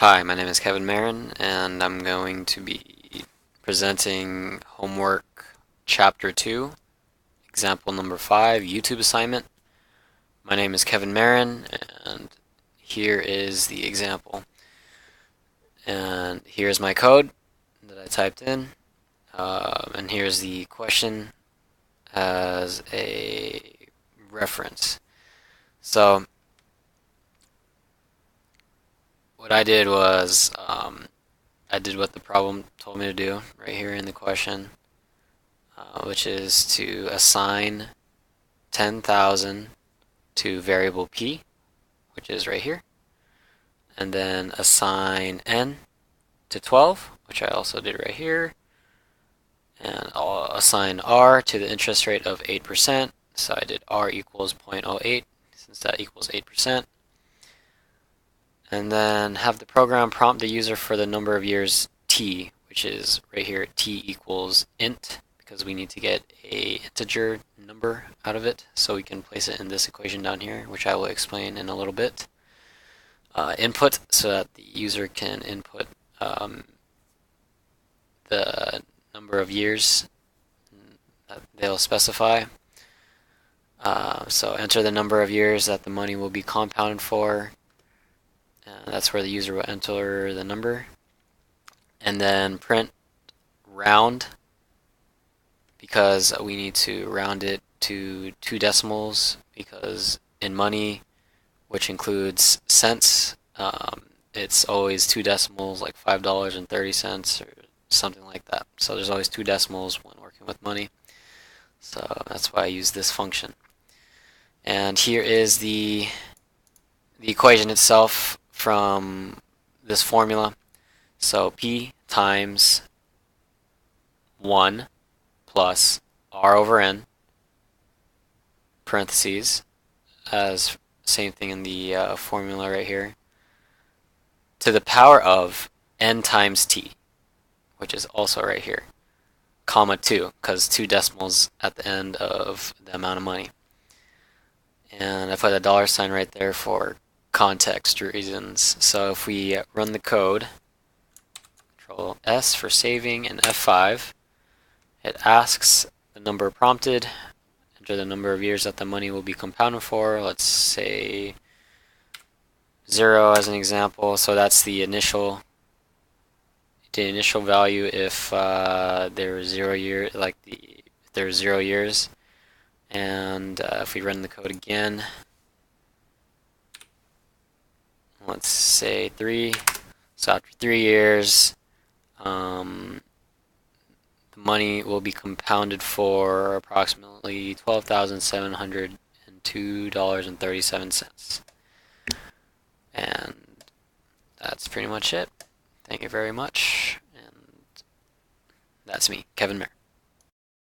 Hi, my name is Kevin Marin, and I'm going to be presenting homework chapter 2, example number 5, YouTube assignment. My name is Kevin Marin, and here is the example. And here's my code that I typed in, and here's the question as a reference. So what I did was I did what the problem told me to do right here in the question. Which is to assign 10,000 to variable p, which is right here, and then assign n to 12, which I also did right here, and I'll assign r to the interest rate of 8%, so I did r equals 0.08, since that equals 8%, and then have the program prompt the user for the number of years t, which is right here, t equals int, because we need to get a integer number out of it, so we can place it in this equation down here, which I will explain in a little bit. Input, so that the user can input the number of years that they'll specify. So enter the number of years that the money will be compounded for. That's where the user will enter the number. And then print round, because we need to round it to 2 decimals, because in money, which includes cents, it's always 2 decimals, like $5.30 or something like that. So there's always 2 decimals when working with money. So that's why I use this function. And here is the equation itself from this formula. So P times 1 plus R over N, parentheses, as same thing in the formula right here, to the power of N times T, which is also right here, comma 2, because 2 decimals at the end of the amount of money. And I put a dollar sign right there for context reasons. So if we run the code, Control S for saving, and F5, it asks the number prompted, enter the number of years that the money will be compounded for. Let's say 0 as an example. So that's the initial value if there's 0 year, like if there's 0 years. And if we run the code again, let's say 3. So after 3 years, the money will be compounded for approximately $12,702.37. And that's pretty much it. Thank you very much. And that's me, Kevin Mayer.